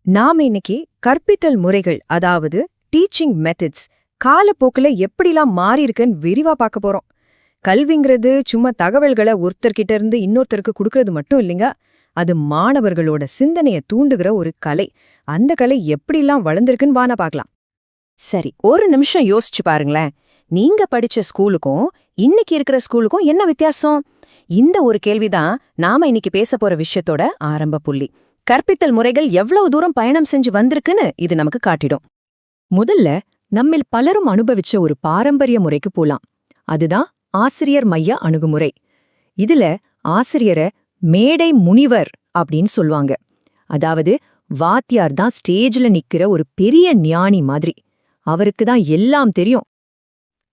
நாம இன்னைக்கு கற்பித்தல் முறைகள் அதாவது டீச்சிங் மெத்தட்ஸ் காலப்போக்குல எப்படிலாம் மாறி இருக்குன்னு விரிவா பார்க்க போறோம். கல்விங்கிறது சும்மா தகவல்களை ஒருத்தர்கிட்ட இருந்து இன்னொருத்தருக்கு கொடுக்கறது மட்டும் இல்லைங்க. அது மாணவர்களோட சிந்தனைய தூண்டுகிற ஒரு கலை. அந்த கலை எப்படிலாம் வளர்ந்திருக்குன்னு வான பார்க்கலாம். சரி, ஒரு நிமிஷம் யோசிச்சு பாருங்களேன். நீங்க படிச்ச ஸ்கூலுக்கும் இன்னைக்கு இருக்கிற ஸ்கூலுக்கும் என்ன வித்தியாசம்? இந்த ஒரு கேள்விதான் நாம இன்னைக்கு பேச போற விஷயத்தோட ஆரம்ப புள்ளி. கற்பித்தல் முறைகள் எவ்வளவு தூரம் பயணம் செஞ்சு வந்திருக்குன்னு இது நமக்கு காட்டிடும். முதல்ல நம்மில் பலரும் அனுபவிச்ச ஒரு பாரம்பரிய முறைக்கு போலாம். அதுதான் ஆசிரியர் மைய அணுகுமுறை. இதுல ஆசிரியரை மேடை முனிவர் அப்படின்னு சொல்லுவாங்க. அதாவது வாத்தியார் தான் ஸ்டேஜ்ல நிக்கிற ஒரு பெரிய ஞானி மாதிரி. அவருக்கு தான் எல்லாம் தெரியும்.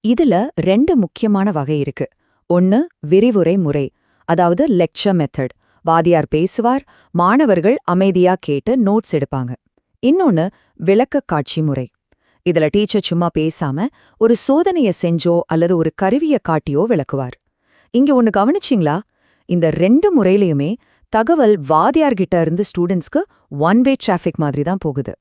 இதுல ரெண்டு முக்கியமான வகை இருக்கு. ஒன்னு விரிவுரை முறை, அதாவது லெக்சர் மெத்தட். வாத்தியார் பேசுவார், மாணவர்கள் அமைதியா கேட்டு நோட்ஸ் எடுப்பாங்க. இன்னொன்னு விளக்க காட்சி முறை. இதுல டீச்சர் சும்மா பேசாம ஒரு சோதனைய செஞ்சோ அல்லது ஒரு கருவிய காட்டியோ விளக்குவார். இங்க ஒன்னு கவனிச்சிங்களா? இந்த ரெண்டு முறையிலயுமே தகவல் வாத்தியார்கிட்ட இருந்து ஸ்டூடெண்ட்ஸ்க்கு ஒன் வே டிராஃபிக் மாதிரி தான் போகுது.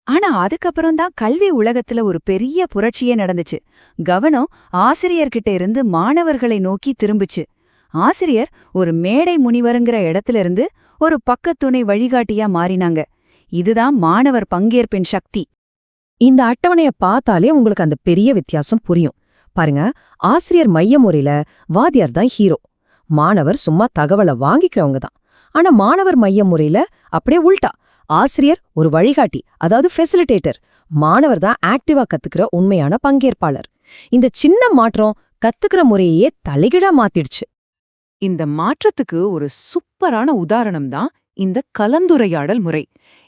ஆனா அதுக்கப்புறம் தான் கல்வி உலகத்துல ஒரு பெரிய புரட்சியே நடந்துச்சு. கவனம் ஆசிரியர்கிட்ட இருந்து மாணவர்களை நோக்கி திரும்புச்சு. ஆசிரியர் ஒரு மேடை முனிவருங்கிற இடத்துல இருந்து ஒரு பக்கத்துணை வழிகாட்டியா மாறினாங்க. இதுதான் மாணவர் பங்கேற்பின் சக்தி. இந்த அட்டவணைய பார்த்தாலே உங்களுக்கு அந்த பெரிய வித்தியாசம் புரியும். பாருங்க, ஆசிரியர் மைய முறையில வாத்தியார் தான் ஹீரோ. மாணவர் சும்மா தகவலை வாங்கிக்கிறவங்க தான். ஆனா மாணவர் மைய முறையில அப்படியே உல்டா. ஆசிரியர் ஒரு வழிகாட்டி, அதாவது ஃபெசிலிட்டேட்டர். மாணவர் தான் ஆக்டிவா கத்துக்கிற உண்மையான பங்கேற்பாளர். இந்த சின்ன மாற்றம் கத்துக்கிற முறையே தலைகீழா மாத்திடுச்சு. இந்த மாற்றத்துக்கு ஒரு சூப்பரான உதாரணம் தான் இந்த கலந்துரையாடல் முறை.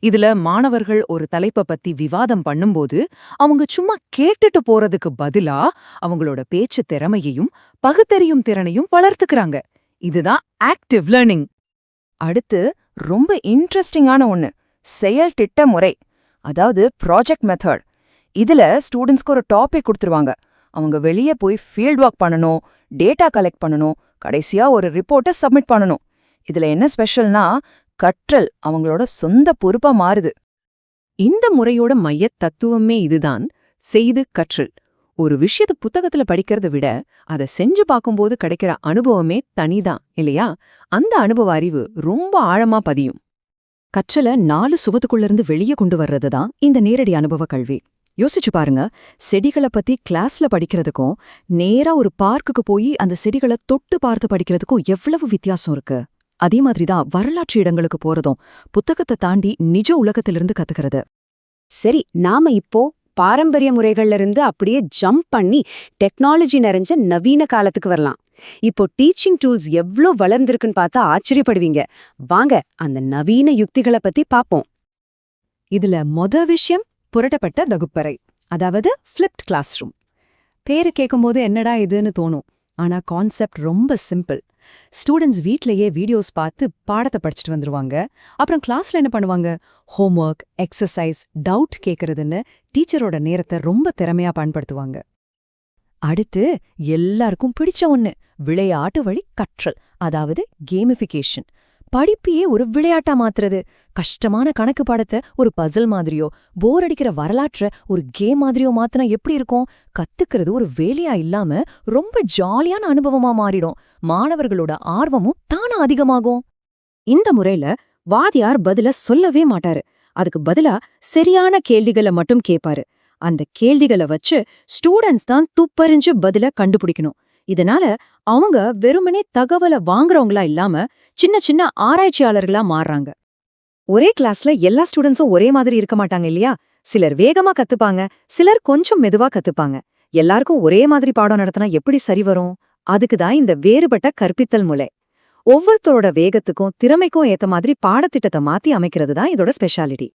இதுல மாணவர்கள் ஒரு தலைப்பை பத்தி விவாதம் பண்ணும்போது அவங்க சும்மா கேட்டுட்டு போறதுக்கு பதிலா அவங்களோட பேச்சு திறமையையும் பகுத்தறியும் திறனையும் வளர்த்துக்கிறாங்க. இதுதான் ஆக்டிவ் லேர்னிங். அடுத்து ரொம்ப இன்ட்ரெஸ்டிங்கான ஒன்னு, செயல் திட்ட முறை, அதாவது ப்ராஜெக்ட் மெத்தட். இதுல ஸ்டூடெண்ட்ஸ்க்கு ஒரு டாபிக் கொடுத்துருவாங்க. அவங்க வெளியே போய் ஃபீல்ட் ஒர்க் பண்ணணும், டேட்டா கலெக்ட் பண்ணணும், கடைசியா ஒரு ரிப்போர்ட்டை சப்மிட் பண்ணணும். இதுல என்ன ஸ்பெஷல்னா, கற்றல் அவங்களோட சொந்த பொறுப்பா மாறுது. இந்த முறையோட மையத் தத்துவமே இதுதான், செய்து கற்றல். ஒரு விஷயத்தை புத்தகத்துல படிக்கிறத விட அதை செஞ்சு பார்க்கும்போது கிடைக்கிற அனுபவமே தனிதான் இல்லையா? அந்த அனுபவ அறிவு ரொம்ப ஆழமா பதியும். கற்றலை 4 சுவத்துக்குள்ளிருந்து வெளியே கொண்டு வர்றதுதான் இந்த நேரடி அனுபவ கல்வி. யோசிச்சு பாருங்க, செடிகளை பத்தி கிளாஸ்ல படிக்கிறதுக்கும் நேரா ஒரு பார்க்குக்கு போய் அந்த செடிகளை தொட்டு பார்த்து படிக்கிறதுக்கும் எவ்வளவு வித்தியாசம் இருக்கு. அதே மாதிரிதான் வரலாற்று இடங்களுக்கு போறதும் புத்தகத்தை தாண்டி நிஜ உலகத்திலிருந்து கத்துக்கிறது. சரி, நாம இப்போ பாரம்பரிய முறைகள்ல இருந்து அப்படியே ஜம்ப் பண்ணி டெக்னாலஜி நிறைஞ்ச நவீன காலத்துக்கு வரலாம். இப்போ டீச்சிங் டூல்ஸ் எவ்ளோ வளர்ந்திருக்குன்னு பார்த்தா ஆச்சரியப்படுவீங்க. வாங்க அந்த நவீன யுக்திகளை பத்தி பாப்போம். இதுல விஷயம் புரட்டப்பட்ட வகுப்பறை, அதாவது ஃபிளிப்ட் கிளாஸ் ரூம். பேரு கேட்கும்போது என்னடா இதுன்னு தோணும். ஆனா கான்செப்ட் ரொம்ப சிம்பிள். ஸ்டூடெண்ட்ஸ் வீட்லயே வீடியோஸ் பார்த்து பாடத்தை படிச்சுட்டு வந்துருவாங்க. அப்புறம் கிளாஸ்ல என்ன பண்ணுவாங்க? ஹோம்ஒர்க், எக்ஸசைஸ், டவுட் கேட்கறதுன்னு டீச்சரோட நேரத்தை ரொம்ப திறமையா பயன்படுத்துவாங்க. அடுத்து எல்லாருக்கும் பிடிச்ச ஒன்னு, விளையாட்டு வழி கற்றல், அதாவது கேமிஃபிகேஷன். படிப்பையே ஒரு விளையாட்டா மாத்துறது. கஷ்டமான கணக்கு பாடத்தை ஒரு பசில் மாதிரியோ, போர் அடிக்கிற வரலாற்றை ஒரு கேம் மாதிரியோ மாத்தினா எப்படி இருக்கும்? கத்துக்கிறது ஒரு வேலையா இல்லாம ரொம்ப ஜாலியான அனுபவமா மாறிடும். மாணவர்களோட ஆர்வமும் தானா அதிகமாகும். இந்த முறையில வாத்தியார் பதில சொல்லவே மாட்டாரு. அதுக்கு பதிலா சரியான கேள்விகளை மட்டும் கேட்பாரு. அந்த கேள்விகளை வச்சு ஸ்டூடெண்ட்ஸ் தான் துப்பறிஞ்சு பதில கண்டுபிடிக்கணும். இதனால அவங்க வெறுமனே தகவலை வாங்குறவங்களா இல்லாம சின்ன சின்ன ஆராய்ச்சியாளர்களா மாறுறாங்க. ஒரே கிளாஸ்ல எல்லா ஸ்டூடெண்ட்ஸும் ஒரே மாதிரி இருக்க மாட்டாங்க இல்லையா? சிலர் வேகமா கத்துப்பாங்க, சிலர் கொஞ்சம் மெதுவா கத்துப்பாங்க. எல்லாருக்கும் ஒரே மாதிரி பாடம் நடத்தினா எப்படி சரி வரும்? அதுக்குதான் இந்த வேறுபட்ட கற்பித்தல் முறை. ஒவ்வொருத்தரோட வேகத்துக்கும் திறமைக்கும் ஏத்த மாதிரி பாடத்திட்டத்தை மாத்தி அமைக்கிறது தான் இதோட ஸ்பெஷாலிட்டி.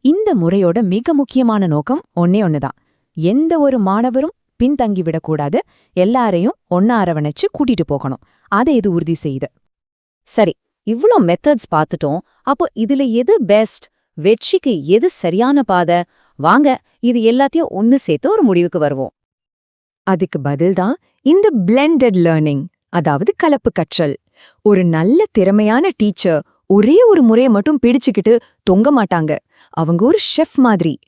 இந்த முறையோட மிக முக்கியமான நோக்கம் ஒன்னே ஒண்ணுதான். எந்த ஒரு மாணவரும் பின்தங்கிவிடக்கூடாது, எல்லாரையும் ஒன்னா அரவணைச்சு கூட்டிட்டு போகணும். அதை இது உறுதி செய்யுது. சரி, இவ்ளோ மெத்தட்ஸ் பார்த்துட்டோம். அப்போ இதுல எது பெஸ்ட்? வெற்றிக்கு எது சரியான பாதை? வாங்க இது எல்லாத்தையும் ஒன்னு சேர்த்து ஒரு முடிவுக்கு வருவோம். அதுக்கு பதில்தான் இந்த பிளெண்டட் லேர்னிங், அதாவது கலப்பு கற்றல். ஒரு நல்ல திறமையான டீச்சர் ஒரே ஒரு முறைய மட்டும் பிடிச்சுக்கிட்டு தொங்க மாட்டாங்க. அவங்க ஒரு ஷெஃப் மாதிரி.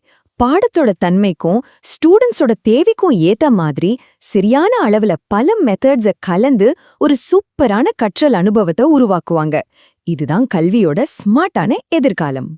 பாடத்தோட தன்மைக்கும் ஸ்டூடெண்ட்ஸோட தேவைக்கும் ஏத்த மாதிரி சரியான அளவுல பல மெத்தட்ஸ கலந்து ஒரு சூப்பரான கற்றல் அனுபவத்தை உருவாக்குவாங்க. இதுதான் கல்வியோட ஸ்மார்ட்டான எதிர்காலம்.